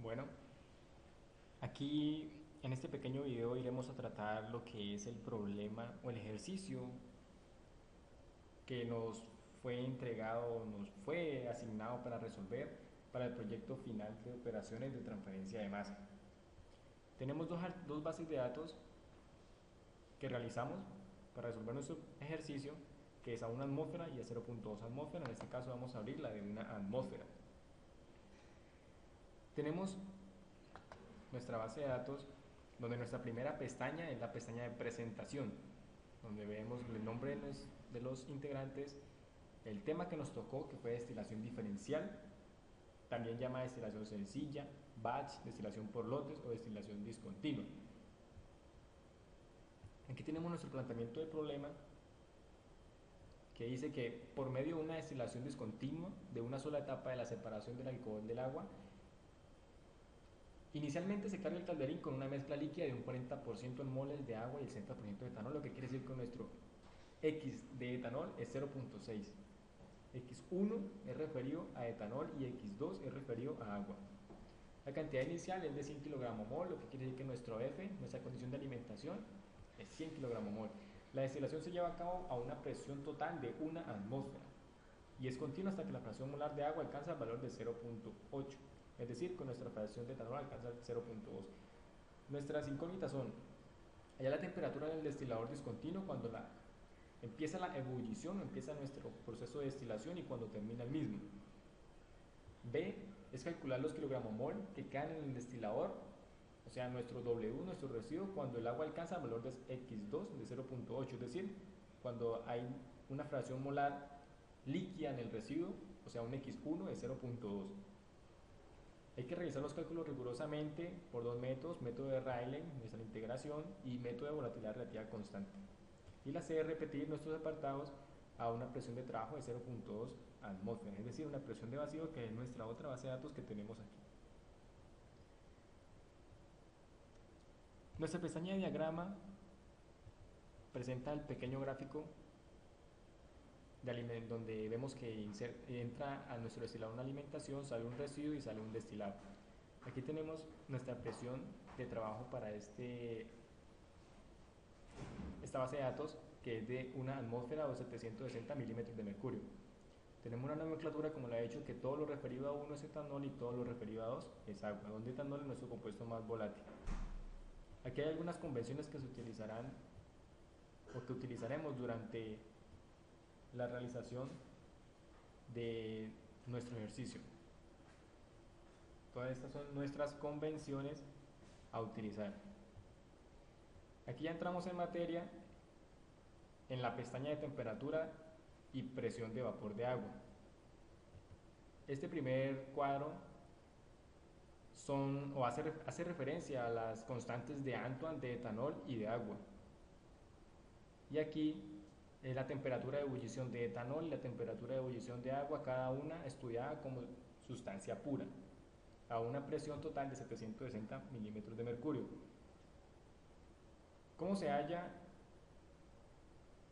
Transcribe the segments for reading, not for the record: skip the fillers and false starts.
Bueno, aquí en este pequeño video iremos a tratar lo que es el problema o el ejercicio que nos fue entregado, nos fue asignado para resolver para el proyecto final de operaciones de transferencia de masa. Tenemos dos bases de datos que realizamos para resolver nuestro ejercicio, que es a 1 atmósfera y a 0.2 atmósfera. En este caso vamos a abrir la de 1 atmósfera. Tenemos nuestra base de datos donde nuestra primera pestaña es la pestaña de presentación, donde vemos el nombre de los integrantes, el tema que nos tocó, que fue destilación diferencial, también llama destilación sencilla, batch, destilación por lotes o destilación discontinua. Aquí tenemos nuestro planteamiento de problema que dice que por medio de una destilación discontinua de una sola etapa de la separación del alcohol del agua, inicialmente se carga el calderín con una mezcla líquida de un 40% en moles de agua y el 60% de etanol, lo que quiere decir que nuestro X de etanol es 0.6. X1 es referido a etanol y X2 es referido a agua. La cantidad inicial es de 100 kg/mol, lo que quiere decir que nuestro F, nuestra condición de alimentación, es 100 kg/mol. La destilación se lleva a cabo a una presión total de 1 atmósfera y es continua hasta que la fracción molar de agua alcanza el valor de 0.8, es decir, que nuestra fracción de etanol alcanza 0.2. Nuestras incógnitas son: allá la temperatura del destilador discontinuo cuando empieza la ebullición, empieza nuestro proceso de destilación y cuando termina el mismo. B es calcular los kilogramos-mol que caen en el destilador, o sea, nuestro W, nuestro residuo, cuando el agua alcanza el valor de X2 de 0.8, es decir, cuando hay una fracción molar líquida en el residuo, o sea, un X1 de 0.2. Hay que realizar los cálculos rigurosamente por dos métodos: método de Rayleigh, nuestra integración, y método de volatilidad relativa constante. Y la C es repetir nuestros apartados a una presión de trabajo de 0.2 atmósferas, es decir, una presión de vacío, que es nuestra otra base de datos que tenemos aquí. Nuestra pestaña de diagrama presenta el pequeño gráfico donde vemos que entra a nuestro destilador una alimentación, sale un residuo y sale un destilado. Aquí tenemos nuestra presión de trabajo para esta base de datos, que es de 1 atmósfera o 760 milímetros de mercurio. Tenemos una nomenclatura, como le he dicho, que todo lo referido a 1 es etanol y todo lo referido a 2 es agua, donde etanol es nuestro compuesto más volátil. Aquí hay algunas convenciones que se utilizarán o que utilizaremos durante la realización de nuestro ejercicio. Todas estas son nuestras convenciones a utilizar. Aquí ya entramos en materia en la pestaña de temperatura y presión de vapor de agua. Este primer cuadro hace referencia a las constantes de Antoine, de etanol y de agua. Y aquí es la temperatura de ebullición de etanol y la temperatura de ebullición de agua, cada una estudiada como sustancia pura, a una presión total de 760 milímetros de mercurio. ¿Cómo se hallan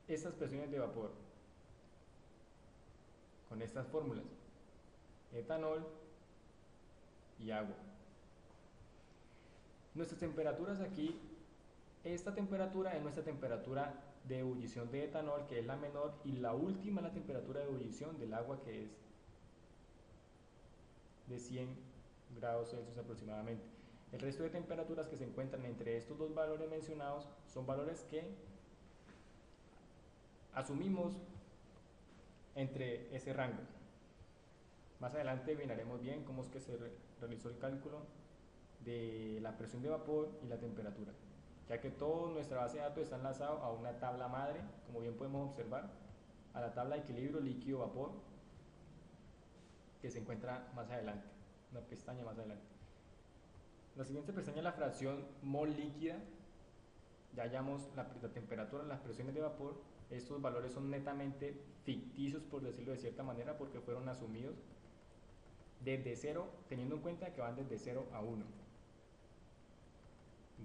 estas presiones de vapor? Con estas fórmulas: etanol y agua. Nuestras temperaturas aquí, esta temperatura es nuestra temperatura de ebullición de etanol, que es la menor, y la última es la temperatura de ebullición del agua, que es de 100 grados Celsius aproximadamente. El resto de temperaturas que se encuentran entre estos dos valores mencionados son valores que asumimos entre ese rango. Más adelante miraremos bien cómo es que se realizó el cálculo de la presión de vapor y la temperatura, ya que toda nuestra base de datos está enlazado a una tabla madre, como bien podemos observar, a la tabla de equilibrio líquido-vapor, que se encuentra más adelante, una pestaña más adelante. La siguiente pestaña es la fracción mol líquida. Ya hallamos la temperatura, las presiones de vapor. Estos valores son netamente ficticios, por decirlo de cierta manera, porque fueron asumidos desde 0, teniendo en cuenta que van desde 0 a 1.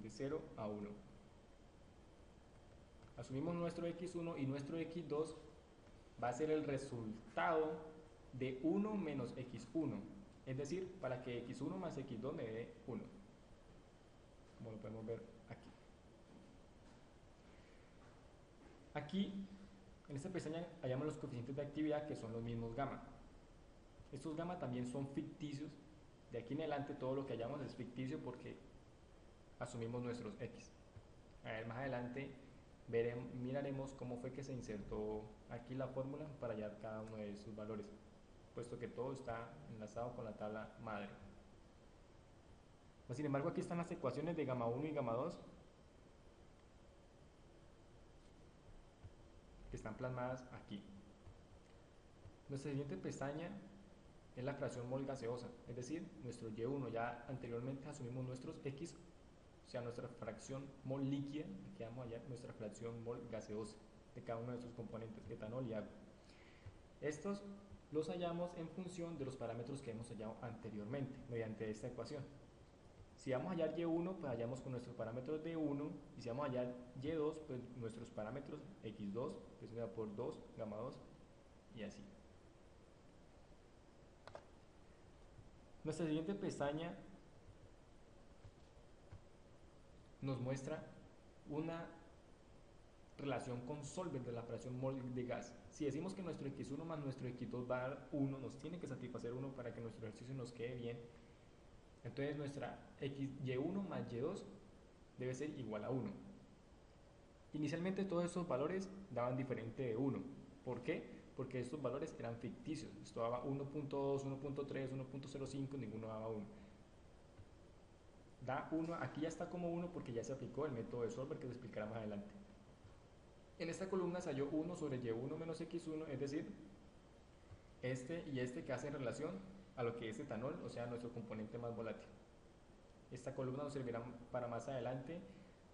De 0 a 1. Asumimos nuestro X1 y nuestro X2 va a ser el resultado de 1 menos X1. Es decir, para que x1 más x2 me dé 1, como lo podemos ver aquí. Aquí, en esta pestaña, hallamos los coeficientes de actividad que son los mismos gamma. Estos gamma también son ficticios. De aquí en adelante todo lo que hallamos es ficticio porque asumimos nuestros x. A ver, más adelante miraremos cómo fue que se insertó aquí la fórmula para hallar cada uno de sus valores, puesto que todo está enlazado con la tabla madre. Sin embargo, aquí están las ecuaciones de gamma 1 y gamma 2 que están plasmadas aquí. Nuestra siguiente pestaña es la fracción mol gaseosa, es decir, nuestro Y1. Ya anteriormente asumimos nuestros X, o sea, nuestra fracción mol líquida, aquí vamos a hallar nuestra fracción mol gaseosa de cada uno de sus componentes, etanol y agua. Estos los hallamos en función de los parámetros que hemos hallado anteriormente, mediante esta ecuación. Si vamos a hallar Y1, pues hallamos con nuestros parámetros de 1, y si vamos a hallar Y2, pues nuestros parámetros X2, presión de vapor 2, gamma 2, y así. Nuestra siguiente pestaña nos muestra una relación con solvent de la fracción mol de gas. Si decimos que nuestro X1 más nuestro X2 va a dar 1, nos tiene que satisfacer 1 para que nuestro ejercicio nos quede bien. Entonces nuestra Y1 más Y2 debe ser igual a 1. Inicialmente todos estos valores daban diferente de 1. ¿Por qué? Porque estos valores eran ficticios. Esto daba 1.2, 1.3, 1.05, ninguno daba 1. Da 1, aquí ya está como 1 porque ya se aplicó el método de solver que se explicará más adelante. En esta columna se halló 1 sobre Y1 menos X1, es decir, este y este que hacen relación a lo que es etanol, o sea, nuestro componente más volátil. Esta columna nos servirá para más adelante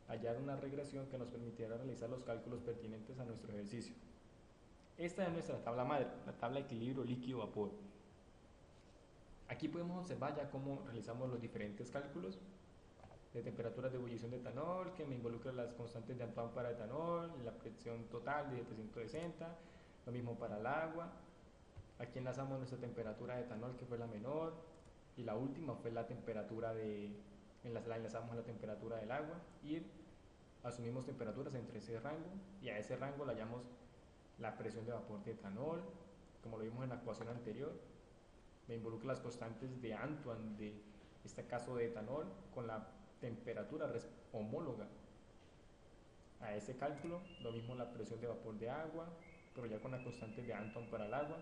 hallar una regresión que nos permitirá realizar los cálculos pertinentes a nuestro ejercicio. Esta es nuestra tabla madre, la tabla de equilibrio líquido-vapor. Aquí podemos observar ya cómo realizamos los diferentes cálculos de temperaturas de ebullición de etanol, que me involucra las constantes de Antoine para etanol, la presión total de 760, lo mismo para el agua. Aquí enlazamos nuestra temperatura de etanol, que fue la menor, y la última fue la temperatura enlazamos a la temperatura del agua, y asumimos temperaturas entre ese rango, y a ese rango le hallamos la presión de vapor de etanol, como lo vimos en la ecuación anterior. Me involucra las constantes de Antoine, de este caso de etanol, con la temperatura homóloga a ese cálculo. Lo mismo la presión de vapor de agua, pero ya con las constantes de Antoine para el agua.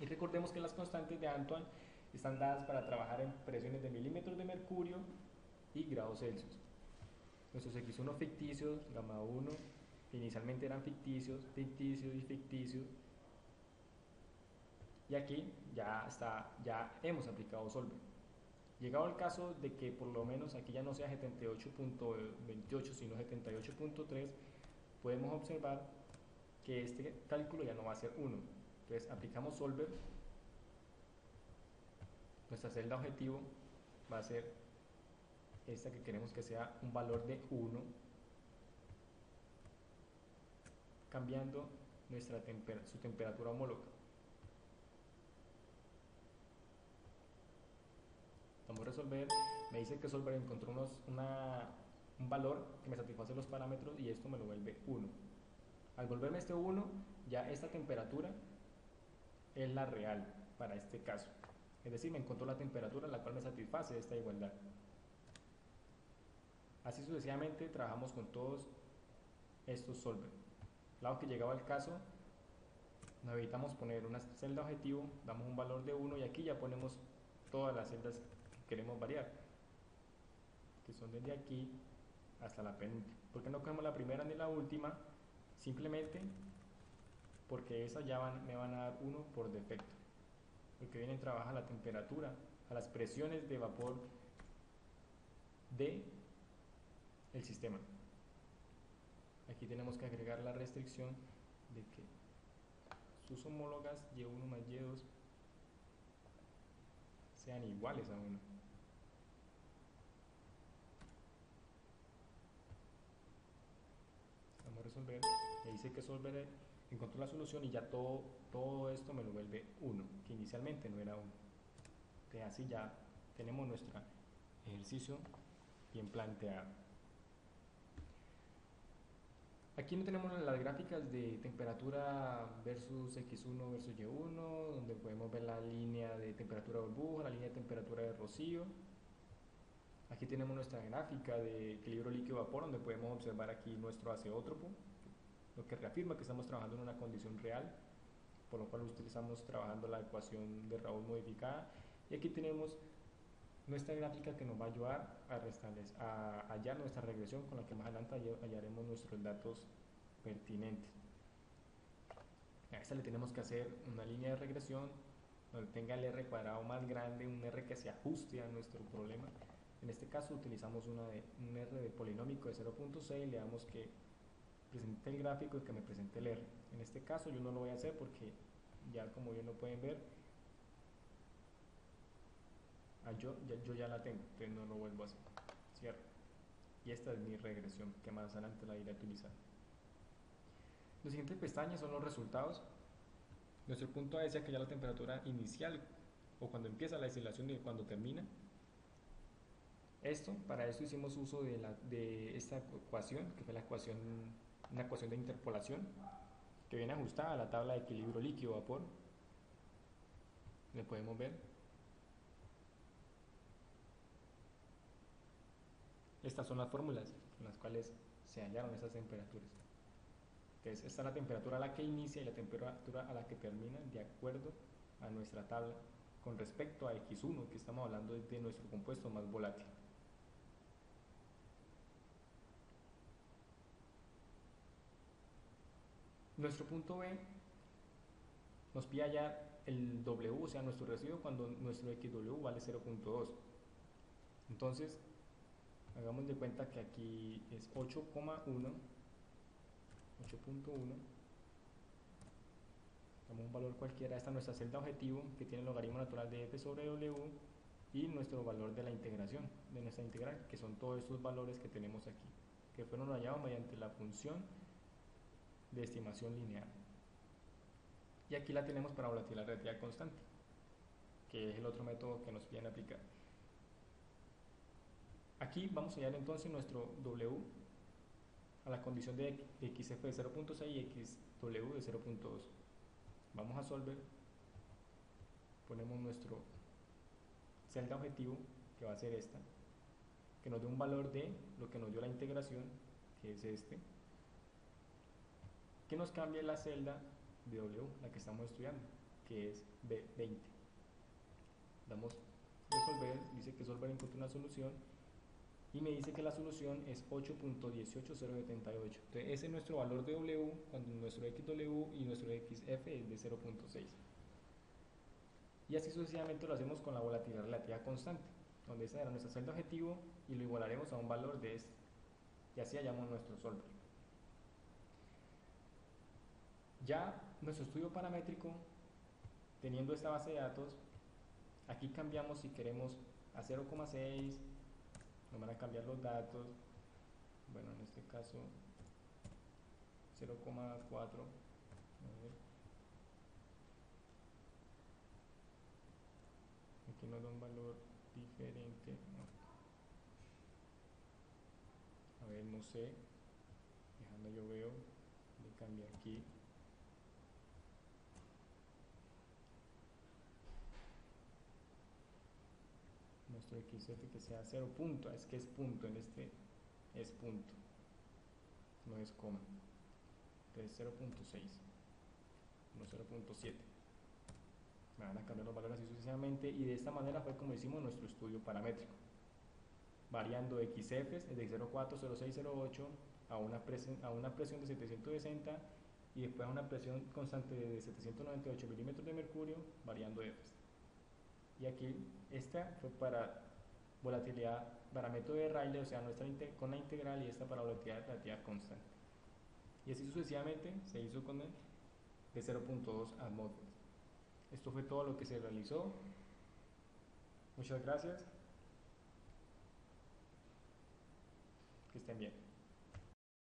Y recordemos que las constantes de Antoine están dadas para trabajar en presiones de milímetros de mercurio y grados Celsius. Nuestros X1 ficticios, gamma 1, inicialmente eran ficticios, ficticios y ficticios. Y aquí ya hemos aplicado solver. Llegado el caso de que por lo menos aquí ya no sea 78.28 sino 78.3, podemos observar que este cálculo ya no va a ser 1. Entonces aplicamos solver, nuestra celda objetivo va a ser esta que queremos que sea un valor de 1, cambiando su temperatura homóloga. Vamos a resolver, me dice que solver encontró un valor que me satisface los parámetros y esto me lo vuelve 1. Al volverme este 1, ya esta temperatura es la real para este caso. Es decir, me encontró la temperatura la cual me satisface esta igualdad. Así sucesivamente trabajamos con todos estos solver. Claro que llegado al caso, nos evitamos poner una celda objetivo, damos un valor de 1 y aquí ya ponemos todas las celdas que queremos variar, que son desde aquí hasta la penúltima. ¿Por qué no cogemos la primera ni la última? Simplemente porque esas ya me van a dar 1 por defecto, porque vienen trabajar la temperatura, a las presiones de vapor del sistema. Aquí tenemos que agregar la restricción de que sus homólogas Y1 más Y2 sean iguales a 1. Vamos a resolver, me dice que resolveré, encontró la solución y ya todo esto me lo vuelve 1, que inicialmente no era 1. Entonces así ya tenemos nuestro ejercicio bien planteado. Aquí no tenemos las gráficas de temperatura versus X1 versus Y1, donde podemos ver la línea de temperatura de burbuja, la línea de temperatura de rocío. Aquí tenemos nuestra gráfica de equilibrio líquido-vapor, donde podemos observar aquí nuestro azeótropo, lo que reafirma que estamos trabajando en una condición real, por lo cual utilizamos trabajando la ecuación de Raoult modificada. Y aquí tenemos nuestra gráfica que nos va a ayudar a hallar nuestra regresión, con la que más adelante hallaremos nuestros datos pertinentes. A esta le tenemos que hacer una línea de regresión donde tenga el r cuadrado más grande, un r que se ajuste a nuestro problema. En este caso utilizamos un r de polinómico de 0.6, le damos que presente el gráfico y que me presente el r. En este caso yo no lo voy a hacer porque ya, como bien lo pueden ver, yo ya la tengo, entonces no lo vuelvo a hacer. Cierro. Y esta es mi regresión, que más adelante la iré a utilizar. Los siguientes pestañas son los resultados. Nuestro punto A decía que ya la temperatura inicial, o cuando empieza la destilación y cuando termina. Para esto hicimos uso de esta ecuación, que fue una ecuación de interpolación, que viene ajustada a la tabla de equilibrio líquido-vapor. Le podemos ver. Estas son las fórmulas con las cuales se hallaron esas temperaturas. Entonces, esta es la temperatura a la que inicia y la temperatura a la que termina, de acuerdo a nuestra tabla con respecto a X1, que estamos hablando de nuestro compuesto más volátil. Nuestro punto B nos pide hallar el W, o sea, nuestro residuo, cuando nuestro XW vale 0.2. Entonces, hagamos de cuenta que aquí es 8.1, damos un valor cualquiera. Esta es nuestra celda objetivo, que tiene el logaritmo natural de f sobre w, y nuestro valor de la integración, de nuestra integral, que son todos estos valores que tenemos aquí, que fueron hallados mediante la función de estimación lineal. Y aquí la tenemos para volatilidad relativa constante, que es el otro método que nos piden aplicar. Aquí vamos a hallar entonces nuestro W a la condición de XF de 0.6 y XW de 0.2. Vamos a solver, ponemos nuestro celda objetivo, que va a ser esta, que nos dé un valor de lo que nos dio la integración, que es este, que nos cambie la celda de W, la que estamos estudiando, que es B20. Damos resolver, dice que solver encontró una solución, y me dice que la solución es 8.18078. Entonces ese es nuestro valor de W cuando nuestro XW y nuestro XF es de 0.6. Y así sucesivamente lo hacemos con la volatilidad relativa constante, donde esa era nuestra celda objetivo y lo igualaremos a un valor de este. Y así hallamos nuestro solver. Ya nuestro estudio paramétrico, teniendo esta base de datos, aquí cambiamos si queremos a 0.6, nos van a cambiar los datos, bueno, en este caso 0.4, aquí nos da un valor diferente, a ver, no sé, dejando yo veo, le cambio aquí, nuestro XF que sea 0 punto, es que es punto, en este es punto, no es coma, entonces 0.6, no 0.7. Me van a cambiar los valores así sucesivamente, y de esta manera fue como hicimos nuestro estudio paramétrico, variando XFs de 0.4, 0.6, 0.8 a una presión de 760 y después a una presión constante de 798 milímetros de mercurio, variando Fs. Y aquí esta fue para volatilidad, para método de Rayleigh, o sea, con la integral, y esta para volatilidad relativa constante. Y así sucesivamente se hizo con el de 0.2 atmósferas. Esto fue todo lo que se realizó. Muchas gracias. Que estén bien.